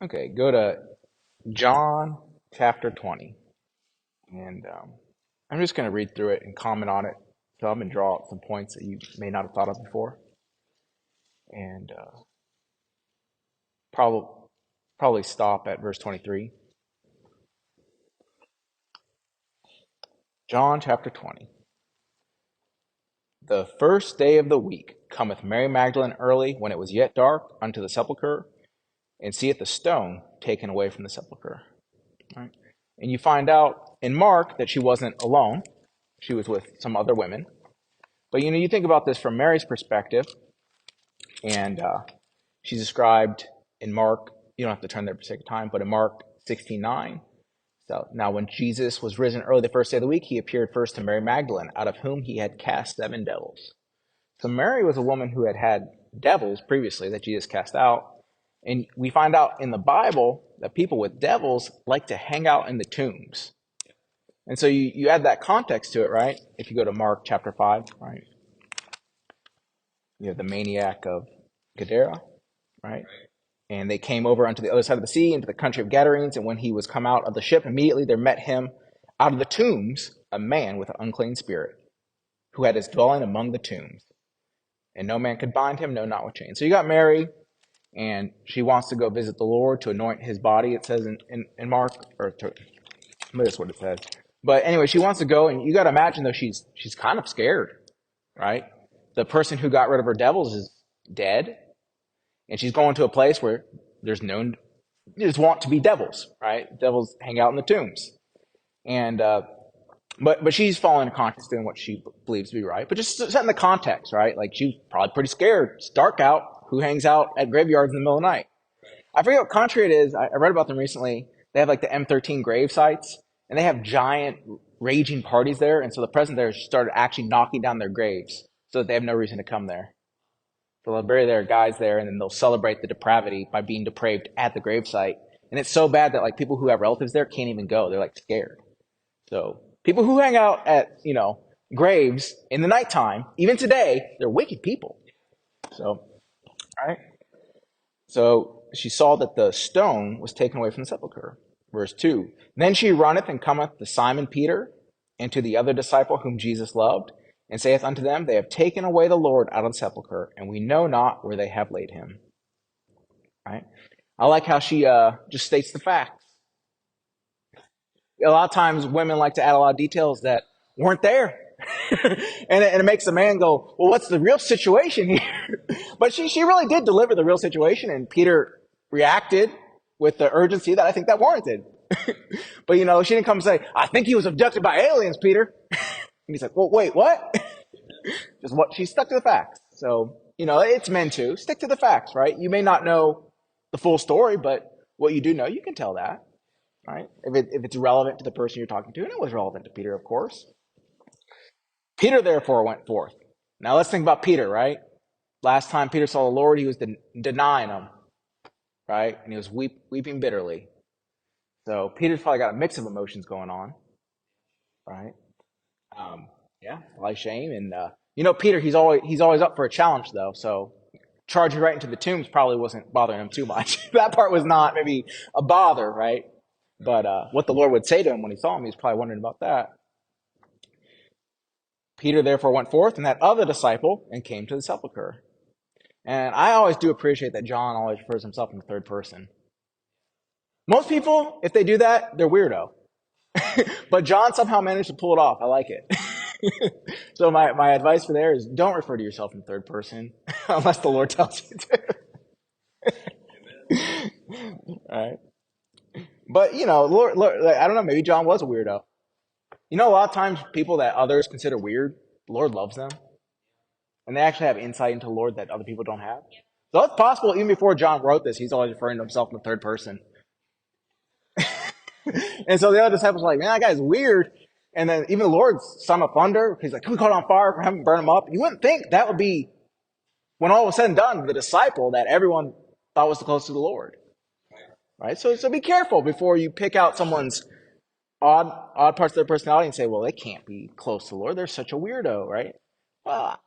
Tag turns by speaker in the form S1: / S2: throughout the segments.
S1: Okay, go to John chapter 20. And I'm just going to read through it and comment on it. So I'm going to draw out some points that you may not have thought of before. And probably stop at verse 23. John chapter 20. The first day of the week cometh Mary Magdalene early, when it was yet dark, unto the sepulchre, and seeth the stone taken away from the sepulchre. Right? And you find out in Mark that she wasn't alone. She was with some other women. But you think about this from Mary's perspective, and she's described in Mark, you don't have to turn there for sake of time, but in Mark 16:9. So now when Jesus was risen early the first day of the week, he appeared first to Mary Magdalene, out of whom he had cast 7 devils. So Mary was a woman who had devils previously that Jesus cast out. And we find out in the Bible that people with devils like to hang out in the tombs. And so you add that context to it, right? If you go to Mark chapter 5, right? You have the maniac of Gadara, right? And they came over unto the other side of the sea, into the country of Gadarenes. And when he was come out of the ship, immediately there met him out of the tombs a man with an unclean spirit, who had his dwelling among the tombs. And no man could bind him, no, not with chains. So you got Mary, and she wants to go visit the Lord to anoint his body, it says in Mark, that's what it says. But anyway, she wants to go, and you got to imagine, though, she's kind of scared, right? The person who got rid of her devils is dead, and she's going to a place where there's want to be devils, right? Devils hang out in the tombs. And but she's falling conscious doing what she believes to be right. But just setting the context, right? Like, she's probably pretty scared. It's dark out. Who hangs out at graveyards in the middle of the night? I forget what country it is. I read about them recently. They have like the M13 grave sites, and they have giant raging parties there. And so the president there started actually knocking down their graves so that they have no reason to come there. So they'll bury their guys there, and then they'll celebrate the depravity by being depraved at the gravesite. And it's so bad that like people who have relatives there can't even go. They're like scared. So people who hang out at, graves in the nighttime, even today, they're wicked people. So, all right. So she saw that the stone was taken away from the sepulchre. Verse 2. Then she runneth and cometh to Simon Peter and to the other disciple whom Jesus loved, and saith unto them, They have taken away the Lord out of the sepulchre, and we know not where they have laid him. Right? I like how she just states the facts. A lot of times women like to add a lot of details that weren't there. and it makes the man go, well, what's the real situation here? But she really did deliver the real situation, and Peter reacted with the urgency that I think that warranted. But, she didn't come and say, I think he was abducted by aliens, Peter. And he's like, well, wait, what? She stuck to the facts. So, it's men too. Stick to the facts, right? You may not know the full story, but what you do know, you can tell that, right? If it's relevant to the person you're talking to, and it was relevant to Peter, of course. Peter therefore went forth. Now let's think about Peter, right? Last time Peter saw the Lord, he was denying him, right? And he was weeping bitterly. So Peter's probably got a mix of emotions going on, right? Like shame. And, Peter, he's always up for a challenge, though. So charging right into the tombs probably wasn't bothering him too much. That part was not maybe a bother, right? But what the Lord would say to him when he saw him, he's probably wondering about that. Peter therefore went forth, and that other disciple, and came to the sepulchre. And I always do appreciate that John always refers himself in the third person. Most people, if they do that, they're weirdo. But John somehow managed to pull it off. I like it. So my advice for there is don't refer to yourself in third person unless the Lord tells you to. All right. But, Lord, I don't know, maybe John was a weirdo. A lot of times people that others consider weird, the Lord loves them. And they actually have insight into the Lord that other people don't have. So it's possible, even before John wrote this, he's always referring to himself in the third person. And so the other disciples are like, man, that guy's weird. And then even the Lord, son of thunder, he's like, can we call it on fire for him and burn him up? You wouldn't think that would be, when all was said and done, the disciple that everyone thought was the closest to the Lord. Right? So be careful before you pick out someone's odd parts of their personality and say, well, they can't be close to the Lord. They're such a weirdo, right? Well,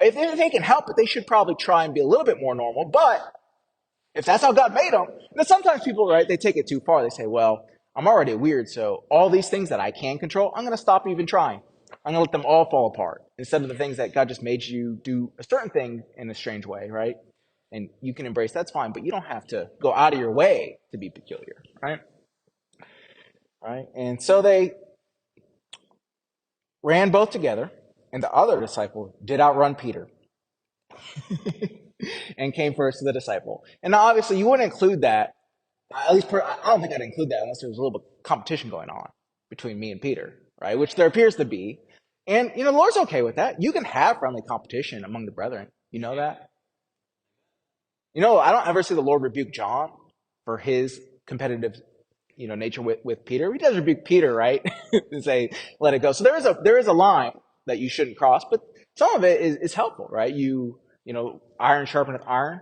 S1: if they can help it, they should probably try and be a little bit more normal. But If that's how God made them, then sometimes people, right, they take it too far. They say, well, I'm already weird, so all these things that I can control, I'm going to stop even trying. I'm going to let them all fall apart instead of the things that God just made you do a certain thing in a strange way, right? And you can embrace that's fine, but you don't have to go out of your way to be peculiar, right? Right? And so they ran both together, and the other disciple did outrun Peter and came first to the disciple. And now, obviously, you wouldn't include that. At least, I don't think I'd include that unless there was a little bit of competition going on between me and Peter, right? Which there appears to be. And, the Lord's okay with that. You can have friendly competition among the brethren. You know that? I don't ever see the Lord rebuke John for his competitive, nature with Peter. He does rebuke Peter, right? And say, let it go. So there is a line that you shouldn't cross, but some of it is helpful, right? Iron sharpeneth iron,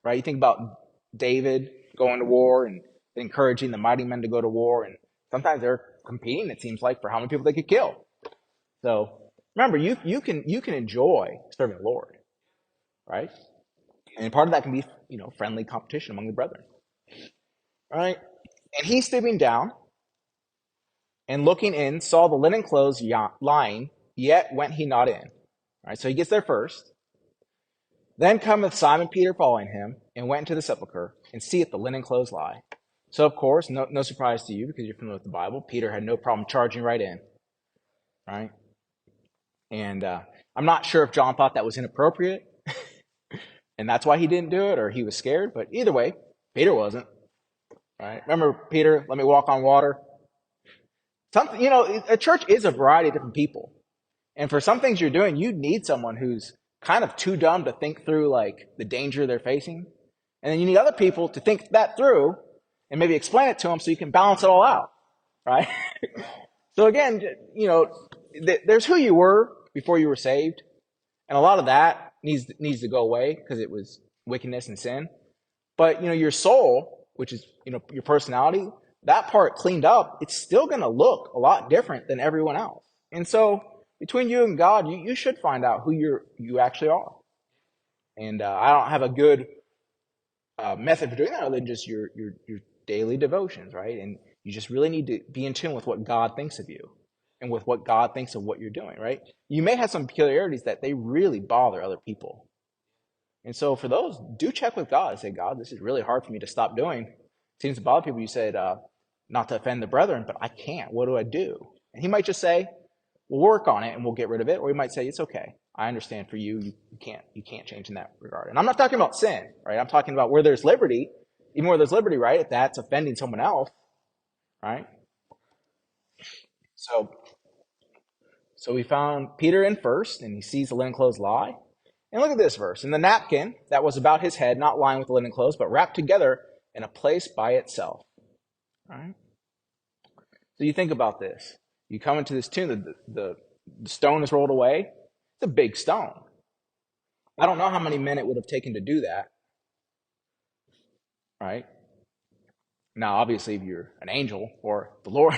S1: right? You think about David going to war and encouraging the mighty men to go to war, and sometimes they're competing, it seems like, for how many people they could kill. So remember, you can enjoy serving the Lord, right? And part of that can be, friendly competition among the brethren. All right? And he, stooping down and looking in, saw the linen clothes lying, yet went he not in. All right, so he gets there first. Then cometh Simon Peter following him, and went into the sepulchre, and seeth the linen clothes lie. So, of course, no surprise to you, because you're familiar with the Bible, Peter had no problem charging right in. Right? And I'm not sure if John thought that was inappropriate, and that's why he didn't do it, or he was scared. But either way, Peter wasn't. Right? Remember, Peter, let me walk on water. A church is a variety of different people. And for some things you're doing, you need someone who's kind of too dumb to think through, like, the danger they're facing. And then you need other people to think that through and maybe explain it to them so you can balance it all out. Right? So again, there's who you were before you were saved. And a lot of that needs to go away because it was wickedness and sin. But, your soul, which is, your personality, that part cleaned up, it's still going to look a lot different than everyone else. And so between you and God, you should find out who you actually are. And I don't have a good method for doing that other than just your daily devotions, right? And you just really need to be in tune with what God thinks of you and with what God thinks of what you're doing, right? You may have some peculiarities that they really bother other people. And so for those, do check with God and say, God, this is really hard for me to stop doing. It seems to bother people. You said, not to offend the brethren, but I can't. What do I do? And he might just say, we'll work on it and we'll get rid of it. Or he might say, it's okay. I understand for you. You can't change in that regard. And I'm not talking about sin, right? I'm talking about where there's liberty, even where there's liberty, right? If that's offending someone else, right? So we found Peter in first, and he sees the linen clothes lie. And look at this verse. And the napkin that was about his head, not lying with the linen clothes, but wrapped together in a place by itself. All right? So you think about this. You come into this tomb, the stone is rolled away. It's a big stone. I don't know how many men it would have taken to do that. Right? Now, obviously, if you're an angel or the Lord,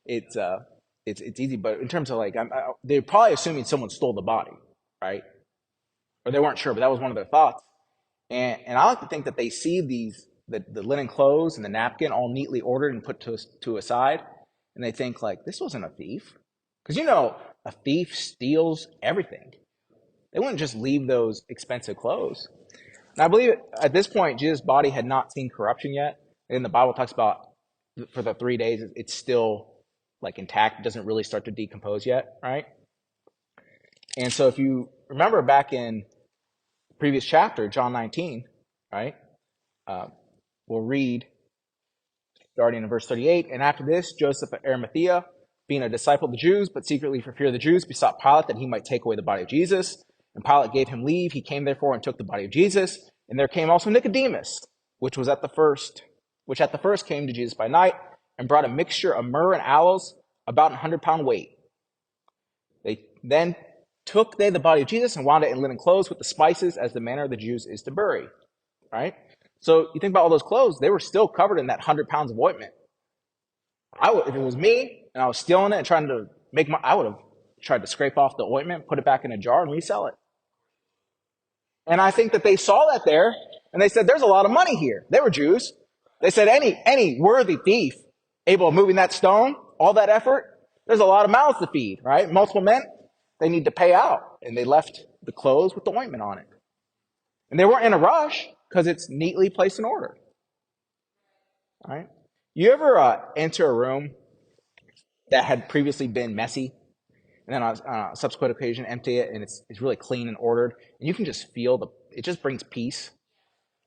S1: it's easy. But in terms of they're probably assuming someone stole the body, right? Or they weren't sure, but that was one of their thoughts. And I like to think that they see the linen clothes and the napkin all neatly ordered and put to a side, and they think this wasn't a thief, because a thief steals everything. They wouldn't just leave those expensive clothes. And I believe at this point Jesus' body had not seen corruption yet. And the Bible talks about for the 3 days it's still intact. It doesn't really start to decompose yet, right? And so if you remember back in the previous chapter, John 19, right? We'll read starting in verse 38. And after this, Joseph of Arimathea, being a disciple of the Jews, but secretly for fear of the Jews, besought Pilate that he might take away the body of Jesus. And Pilate gave him leave. He came therefore and took the body of Jesus. And there came also Nicodemus, which at the first came to Jesus by night, and brought a mixture of myrrh and aloes, about 100-pound weight. Then took they the body of Jesus and wound it in linen clothes with the spices, as the manner of the Jews is to bury. Right? So you think about all those clothes, they were still covered in that 100 pounds of ointment. If it was me and I was stealing it and trying to I would have tried to scrape off the ointment, put it back in a jar, and resell it. And I think that they saw that there, And they said, there's a lot of money here. They were Jews. They said, any worthy thief able of moving that stone, all that effort, there's a lot of mouths to feed, right? Multiple men, they need to pay out. And they left the clothes with the ointment on it. And they weren't in a rush because it's neatly placed in order. All right? You ever enter a room that had previously been messy, and then on a subsequent occasion empty it, and it's really clean and ordered, and you can just feel it just brings peace.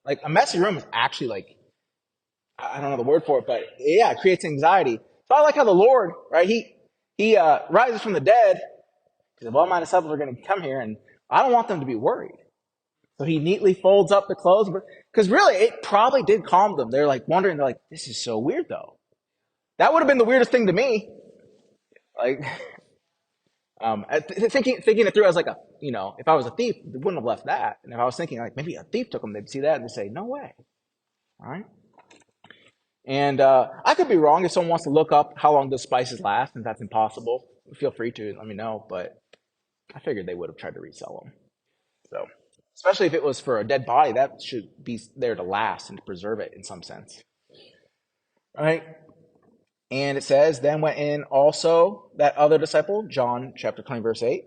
S1: Like a messy room is actually like, I don't know the word for it, but yeah, it creates anxiety. So I like how the Lord, right, he rises from the dead. He said, well, my disciples are going to come here, and I don't want them to be worried. So he neatly folds up the clothes, because really, it probably did calm them. They're like wondering, they're like, this is so weird, though. That would have been the weirdest thing to me. Like, thinking it through, I was like, if I was a thief, they wouldn't have left that. And if I was thinking, like, maybe a thief took them, they'd see that and they'd say, no way. All right? And I could be wrong. If someone wants to look up how long those spices last, and that's impossible, feel free to let me know. But I figured they would have tried to resell them. So, especially if it was for a dead body, that should be there to last and to preserve it in some sense. All right? And it says, then went in also that other disciple, John chapter 20, verse 8.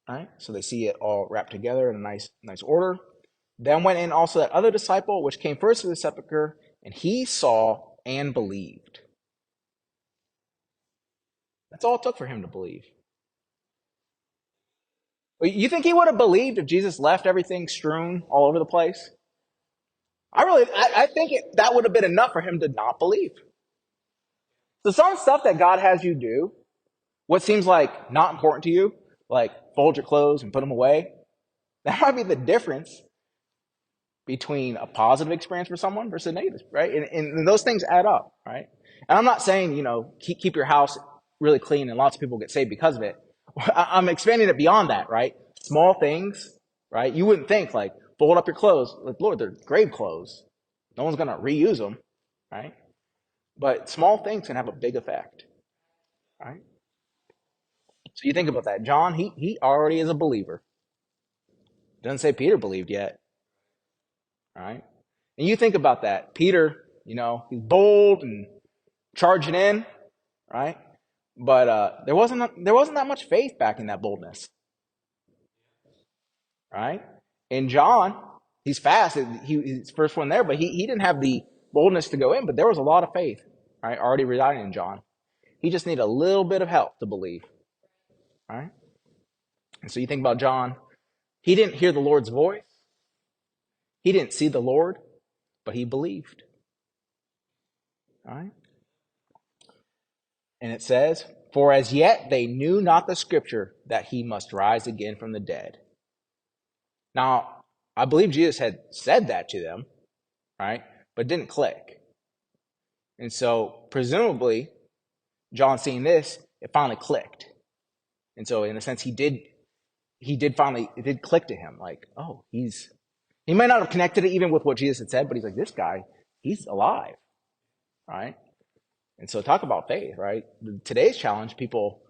S1: All right? So they see it all wrapped together in a nice order. Then went in also that other disciple, which came first to the sepulchre, and he saw and believed. That's all it took for him to believe. You think he would have believed if Jesus left everything strewn all over the place? I think that would have been enough for him to not believe. So some stuff that God has you do, what seems like not important to you, like fold your clothes and put them away, that might be the difference between a positive experience for someone versus a negative, right? And those things add up, right? And I'm not saying, keep your house really clean and lots of people get saved because of it. I'm expanding it beyond that, right? Small things, right? You wouldn't think like, fold up your clothes. Like, Lord, they're grave clothes. No one's going to reuse them, right? But small things can have a big effect, right? So you think about that. John, he already is a believer. Doesn't say Peter believed yet, right? And you think about that. Peter, he's bold and charging in, right? But there wasn't that much faith back in that boldness, right? And John, he's fast. He's the first one there, but he didn't have the boldness to go in. But there was a lot of faith, right, already residing in John. He just needed a little bit of help to believe, right? And so you think about John. He didn't hear the Lord's voice. He didn't see the Lord, but he believed, all right? And it says, for as yet they knew not the scripture that he must rise again from the dead. Now, I believe Jesus had said that to them, right? But it didn't click. And so, presumably, John seeing this, it finally clicked. And so, in a sense, it did click to him. Like, oh, he might not have connected it even with what Jesus had said, but he's like, this guy, he's alive, right? And so talk about faith, right? Today's challenge, people,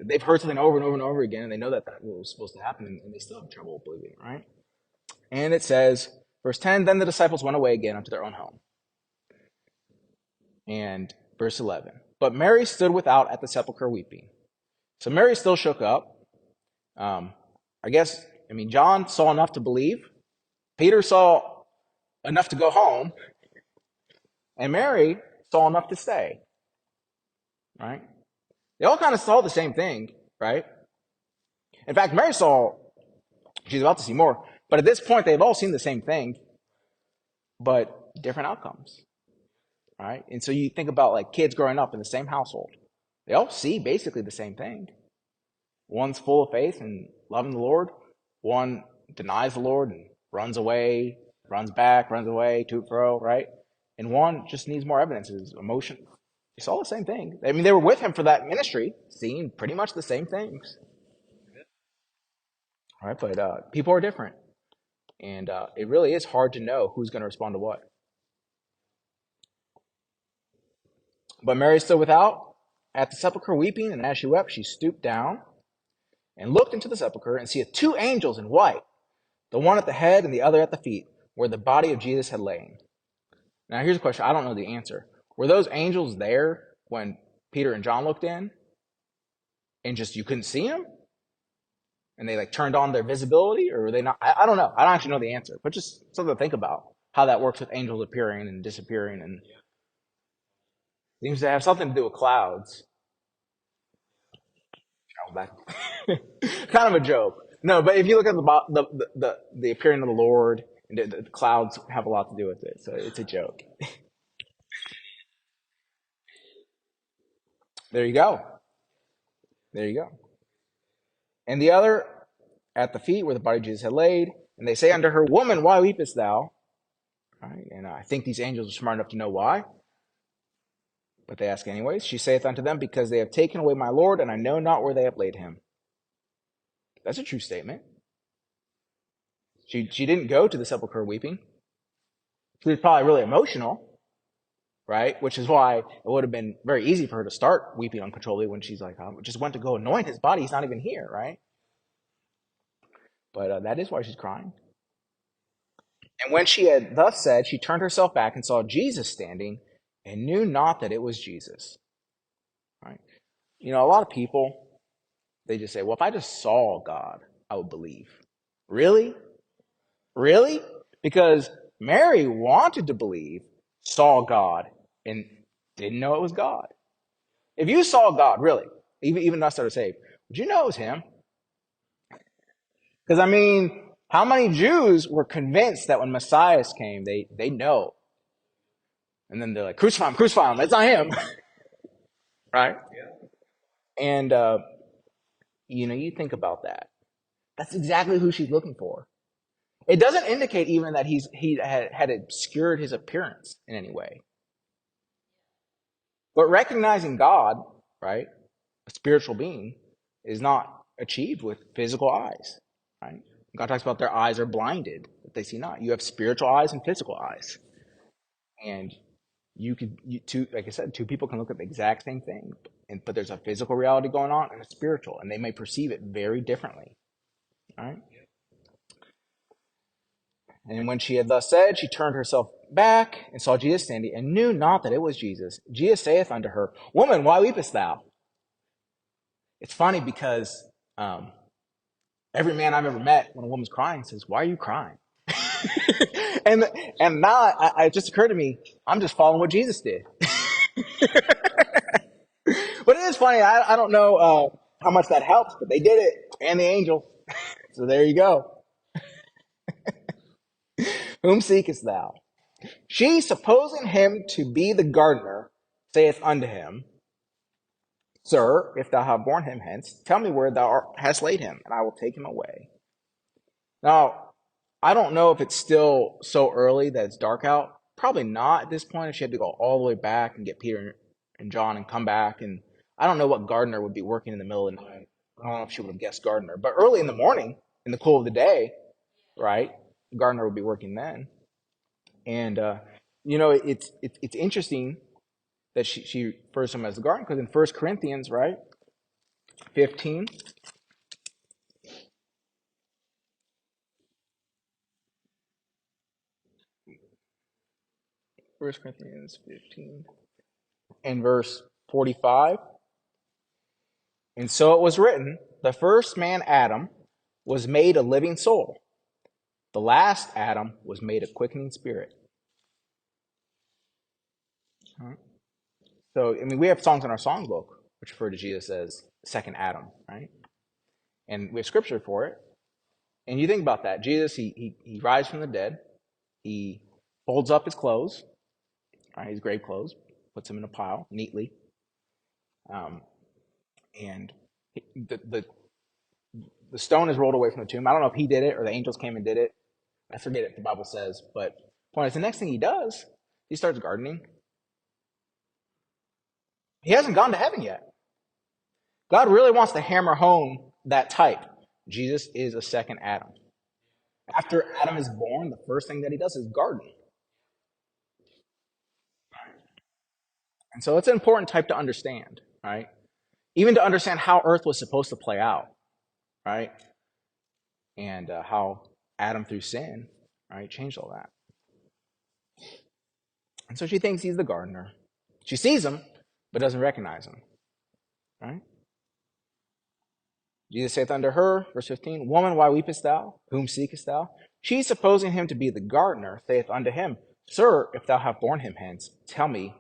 S1: they've heard something over and over and over again, and they know that was supposed to happen, and they still have trouble believing, right? And it says, verse 10, then the disciples went away again unto their own home. And verse 11, but Mary stood without at the sepulchre weeping. So Mary still shook up. John saw enough to believe. Peter saw enough to go home. And Mary saw enough to stay, right? They all kind of saw the same thing, right? In fact, Mary saw, she's about to see more, but at this point, they've all seen the same thing, but different outcomes, right? And so you think about like kids growing up in the same household. They all see basically the same thing. One's full of faith and loving the Lord. One denies the Lord and runs away, runs back, runs away, to and fro, right? And one just needs more evidence, his emotion. They saw the same thing. I mean, they were with him for that ministry, seeing pretty much the same things. All right, but people are different. And it really is hard to know who's going to respond to what. But Mary stood without at the sepulchre weeping, and as she wept, she stooped down and looked into the sepulchre, and seeth two angels in white, the one at the head and the other at the feet, where the body of Jesus had lain. Now, here's a question. I don't know the answer. Were those angels there when Peter and John looked in and just you couldn't see them? And they like turned on their visibility, or were they not? I don't know. I don't actually know the answer, but just something to think about how that works with angels appearing and disappearing, and seems to have something to do with clouds. Back. Kind of a joke. No, but if you look at the appearing of the Lord, and the clouds have a lot to do with it, so it's a joke. There you go. There you go. And the other at the feet where the body of Jesus had laid, and they say unto her, Woman, why weepest thou? Right? And I think these angels are smart enough to know why, but they ask anyways. She saith unto them, Because they have taken away my Lord, and I know not where they have laid him. That's a true statement. She didn't go to the sepulchre weeping. She was probably really emotional, right? Which is why it would have been very easy for her to start weeping uncontrollably when she's like, I just went to go anoint his body. He's not even here, right? But that is why she's crying. And when she had thus said, she turned herself back and saw Jesus standing and knew not that it was Jesus. Right? You know, a lot of people, they just say, well, if I just saw God, I would believe. Really? Really? Because Mary wanted to believe, saw God, and didn't know it was God. If you saw God, really, even us that are saved, would you know it was him? Because, I mean, how many Jews were convinced that when Messiah came, they know? And then they're like, crucify him, it's not him. Right? And, you think about that. That's exactly who she's looking for. It doesn't indicate even that he had obscured his appearance in any way. But recognizing God, right, a spiritual being, is not achieved with physical eyes. Right? God talks about their eyes are blinded, that they see not. You have spiritual eyes and physical eyes. And like I said, two people can look at the exact same thing, but there's a physical reality going on and a spiritual, and they may perceive it very differently. All right? And when she had thus said, she turned herself back and saw Jesus standing, and knew not that it was Jesus. Jesus saith unto her, Woman, why weepest thou? It's funny because every man I've ever met, when a woman's crying, says, Why are you crying? and now it just occurred to me, I'm just following what Jesus did. But it is funny. I don't know how much that helps, but they did it, and the angel. So there you go. Whom seekest thou? She, supposing him to be the gardener, saith unto him, Sir, if thou have borne him hence, tell me where thou hast laid him, and I will take him away. Now, I don't know if it's still so early that it's dark out. Probably not at this point, if she had to go all the way back and get Peter and John and come back. And I don't know what gardener would be working in the middle of the night. I don't know if she would have guessed gardener. But early in the morning, in the cool of the day, right, the gardener would be working then. And, it's interesting that she refers to him as the gardener, because in 1 Corinthians, right, 15, 1 Corinthians 15 and verse 45. And so it was written, the first man, Adam, was made a living soul. The last Adam was made a quickening spirit. All right. So, we have songs in our songbook which refer to Jesus as second Adam, right? And we have scripture for it. And you think about that. Jesus, he rises from the dead. He folds up his clothes, right, his grave clothes, puts them in a pile neatly. And the stone is rolled away from the tomb. I don't know if he did it or the angels came and did it. I forget what the Bible says. But point is, the next thing he does, he starts gardening. He hasn't gone to heaven yet. God really wants to hammer home that type. Jesus is a second Adam. After Adam is born, the first thing that he does is garden. And so it's an important type to understand, right? Even to understand how earth was supposed to play out, right? And how Adam through sin, right? Changed all that. And so she thinks he's the gardener. She sees him, but doesn't recognize him, right? Jesus saith unto her, verse 15, Woman, why weepest thou? Whom seekest thou? She, supposing him to be the gardener, saith unto him, Sir, if thou have borne him hence, tell me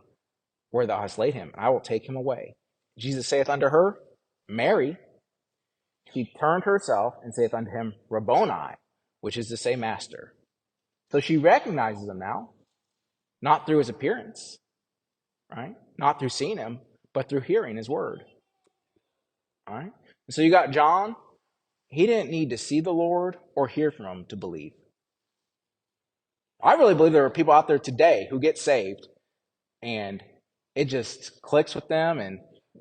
S1: where thou hast laid him, and I will take him away. Jesus saith unto her, Mary. She turned herself and saith unto him, Rabboni, which is to say, Master. So she recognizes him now, not through his appearance, right? Not through seeing him, but through hearing his word, all right? And so you got John. He didn't need to see the Lord or hear from him to believe. I really believe there are people out there today who get saved and it just clicks with them and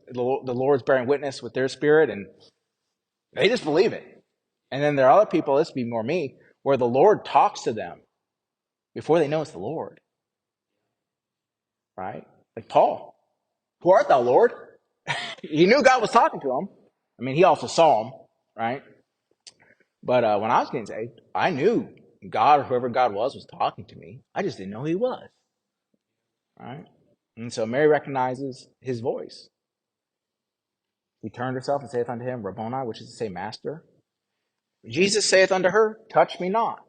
S1: the Lord's bearing witness with their spirit and they just believe it. And then there are other people, this would be more me, where the Lord talks to them before they know it's the Lord. Right? Like Paul. Who art thou, Lord? He knew God was talking to him. I mean, he also saw him, right? But when I was getting saved, I knew God or whoever God was talking to me. I just didn't know who he was. Right? And so Mary recognizes his voice. He turned herself and saith unto him, Rabboni, which is to say, Master. Jesus saith unto her, Touch me not.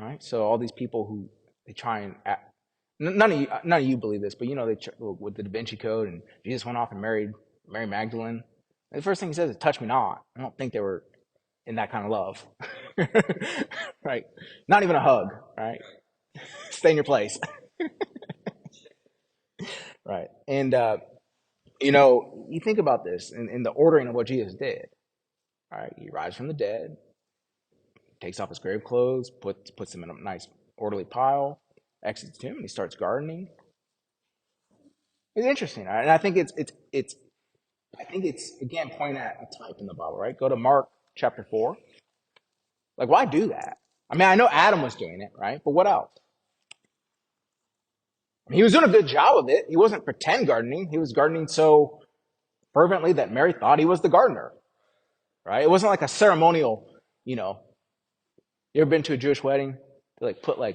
S1: All right? So all these people who they try and act, none of you believe this, but you know they with the Da Vinci Code, and Jesus went off and married Mary Magdalene. And the first thing he says is, Touch me not. I don't think they were in that kind of love. Right? Not even a hug, right? Stay in your place. Right? And you think about this in the ordering of what Jesus did. All right, he rises from the dead, takes off his grave clothes, puts them in a nice orderly pile, exits the tomb, and he starts gardening. It's interesting, right? And I think it's again pointing at a type in the Bible, right? Go to Mark chapter 4. Like, why do that? I mean, I know Adam was doing it, right? But what else? I mean, he was doing a good job of it. He wasn't pretend gardening. He was gardening so fervently that Mary thought he was the gardener, right? It wasn't like a ceremonial, you ever been to a Jewish wedding? They put a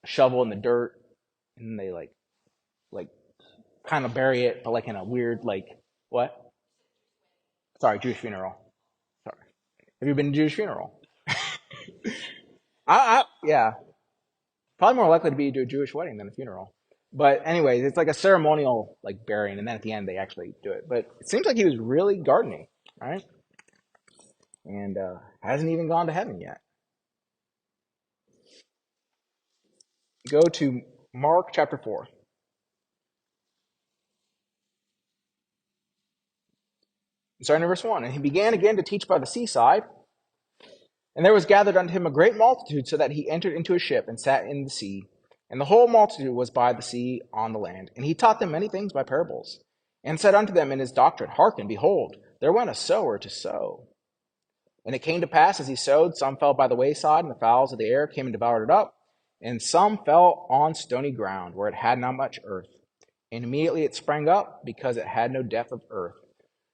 S1: shovel in the dirt and they like kind of bury it, but in a weird what? Sorry, Jewish funeral. Sorry. Have you been to a Jewish funeral? Yeah. Probably more likely to be to a Jewish wedding than a funeral. But anyways, it's like a ceremonial burying, and then at the end they actually do it. But it seems like he was really gardening, right? And hasn't even gone to heaven yet. Go to Mark chapter 4. Starting in verse 1. And he began again to teach by the seaside, and there was gathered unto him a great multitude, so that he entered into a ship and sat in the sea. And the whole multitude was by the sea on the land. And he taught them many things by parables, and said unto them in his doctrine, Hearken, behold, there went a sower to sow. And it came to pass, as he sowed, some fell by the wayside, and the fowls of the air came and devoured it up. And some fell on stony ground, where it had not much earth. And immediately it sprang up, because it had no depth of earth.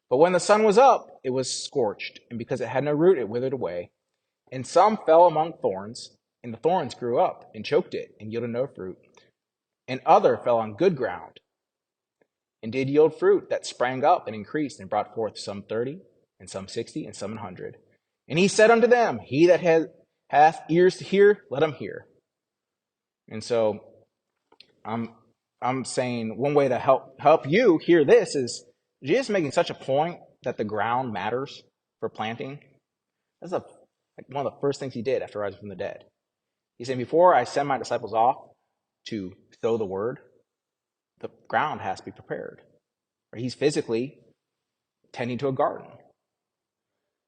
S1: But when the sun was up, it was scorched, and because it had no root, it withered away. And some fell among thorns, and the thorns grew up, and choked it, and yielded no fruit. And other fell on good ground, and did yield fruit that sprang up, and increased, and brought forth some 30, and some 60, and some 100. And he said unto them, He that hath ears to hear, let him hear. And so I'm saying one way to help you hear this is Jesus making such a point that the ground matters for planting. That's one of the first things he did after rising from the dead. He said, before I send my disciples off to sow the word, the ground has to be prepared. He's physically tending to a garden.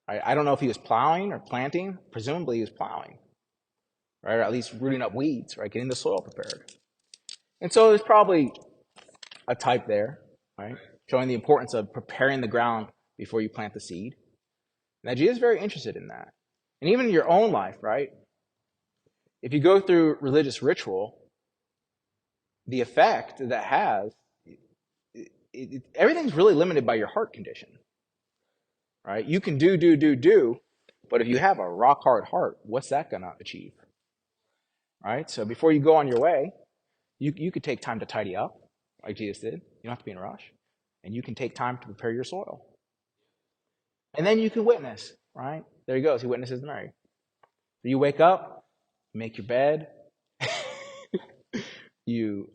S1: I don't know if he was plowing or planting. Presumably he was plowing, right? Or at least rooting up weeds, right? Getting the soil prepared. And so there's probably a type there, right? Showing the importance of preparing the ground before you plant the seed. Now, Jesus is very interested in that. And even in your own life, right? If you go through religious ritual, the effect that has, everything's really limited by your heart condition, right? You can do, but if you have a rock hard heart, what's that going to achieve? right? So before you go on your way, you could take time to tidy up, like Jesus did. You don't have to be in a rush. And you can take time to prepare your soil. And then you can witness, right? There he goes. He witnesses to Mary. So you wake up, make your bed, you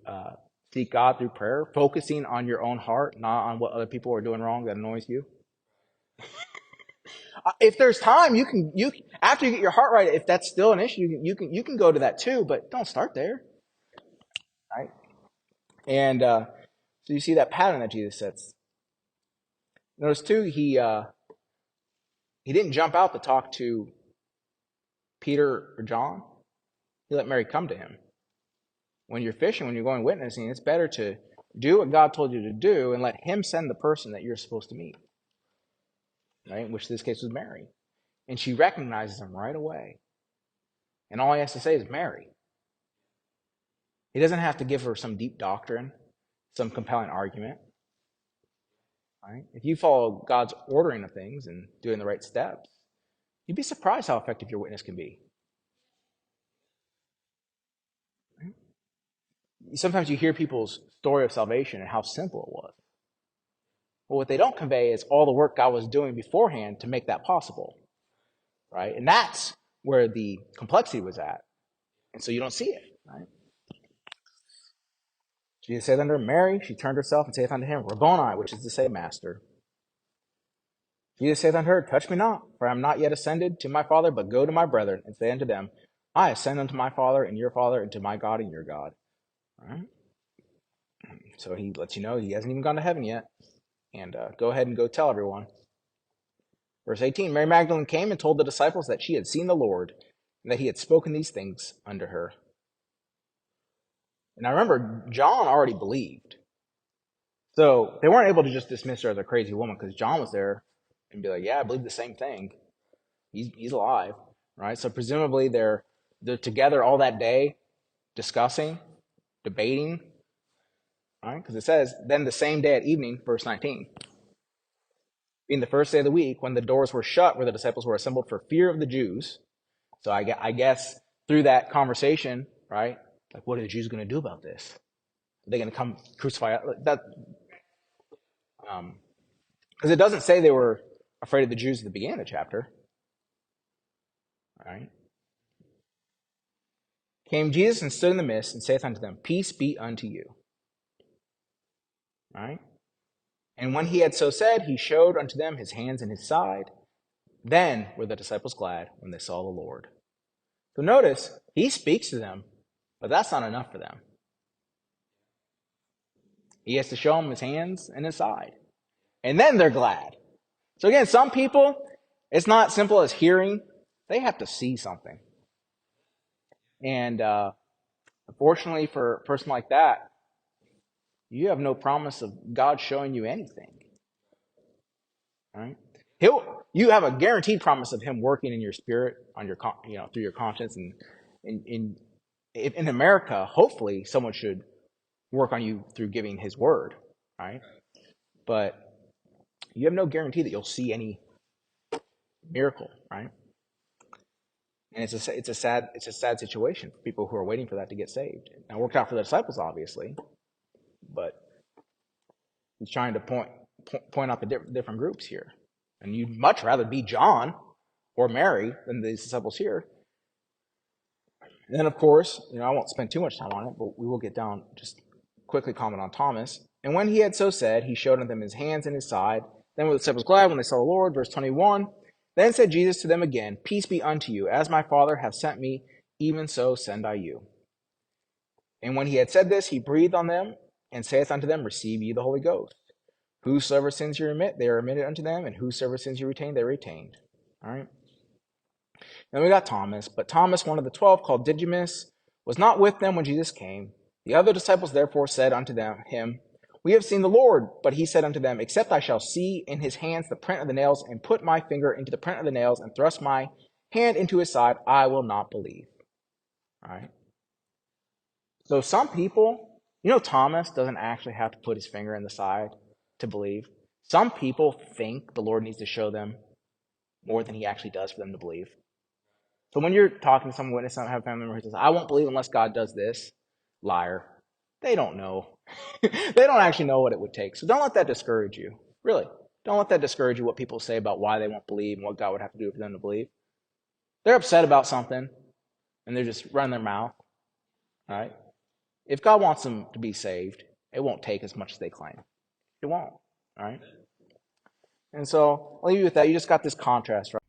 S1: seek God through prayer, focusing on your own heart, not on what other people are doing wrong that annoys you. If there's time, you can after you get your heart right. If that's still an issue, you can go to that too, but don't start there, right? And so you see that pattern that Jesus sets. Notice too, he didn't jump out to talk to Peter or John. He let Mary come to him. When you're fishing, when you're going witnessing, it's better to do what God told you to do and let him send the person that you're supposed to meet, right? Which in this case was Mary. And she recognizes him right away. And all he has to say is Mary. He doesn't have to give her some deep doctrine, some compelling argument. Right? If you follow God's ordering of things and doing the right steps, you'd be surprised how effective your witness can be. Right? Sometimes you hear people's story of salvation and how simple it was. Well, what they don't convey is all the work God was doing beforehand to make that possible. Right? And that's where the complexity was at. And so you don't see it. Right? Jesus said unto her, Mary. She turned herself and saith unto him, Rabboni, which is to say, Master. Jesus saith unto her, Touch me not, for I am not yet ascended to my Father, but go to my brethren, and say unto them, I ascend unto my Father and your Father, and to my God and your God. All right? So he lets you know he hasn't even gone to heaven yet. And go ahead and go tell everyone. Verse 18, Mary Magdalene came and told the disciples that she had seen the Lord, and that he had spoken these things unto her. And I remember, John already believed. So they weren't able to just dismiss her as a crazy woman, because John was there and be like, yeah, I believe the same thing. He's alive, right? So presumably they're together all that day, discussing, debating, right? Because it says, then the same day at evening, verse 19, being the first day of the week, when the doors were shut where the disciples were assembled for fear of the Jews. So I guess through that conversation, right? Like, what are the Jews going to do about this? Are they going to come crucify that? Because it doesn't say they were afraid of the Jews at the beginning of the chapter. Right? Came Jesus and stood in the midst and saith unto them, Peace be unto you. Right? And when he had so said, he showed unto them his hands and his side. Then were the disciples glad when they saw the Lord. So notice, he speaks to them, but that's not enough for them. He has to show them his hands and his side. And then they're glad. So again, some people, it's not simple as hearing. They have to see something. And unfortunately for a person like that, you have no promise of God showing you anything. Right? You have a guaranteed promise of him working in your spirit, on your through your conscience, and in America, hopefully someone should work on you through giving his word, right? But you have no guarantee that you'll see any miracle, right? And it's a sad situation for people who are waiting for that to get saved. Now, it worked out for the disciples, obviously, but he's trying to point out the different groups here. And you'd much rather be John or Mary than these disciples here. And then, of course, I won't spend too much time on it, but we will get down, just quickly comment on Thomas. And when he had so said, he showed unto them his hands and his side. Then were the disciples glad when they saw the Lord. Verse 21. Then said Jesus to them again, Peace be unto you. As my Father hath sent me, even so send I you. And when he had said this, he breathed on them, and saith unto them, Receive ye the Holy Ghost. Whosoever sins you remit, they are remitted unto them, and whosoever sins you retain, they are retained. All right? Then we got Thomas, but Thomas, one of the 12, called Didymus, was not with them when Jesus came. The other disciples therefore said unto him, We have seen the Lord. But he said unto them, Except I shall see in his hands the print of the nails, and put my finger into the print of the nails, and thrust my hand into his side, I will not believe. All right? So some people, Thomas doesn't actually have to put his finger in the side to believe. Some people think the Lord needs to show them more than he actually does for them to believe. So when you're talking to someone, witness, have a family member who says, I won't believe unless God does this, liar. They don't know. They don't actually know what it would take. So don't let that discourage you. Really. Don't let that discourage you what people say about why they won't believe and what God would have to do for them to believe. They're upset about something, and they're just running their mouth. All right? If God wants them to be saved, it won't take as much as they claim. It won't. All right? And so I'll leave you with that. You just got this contrast, right?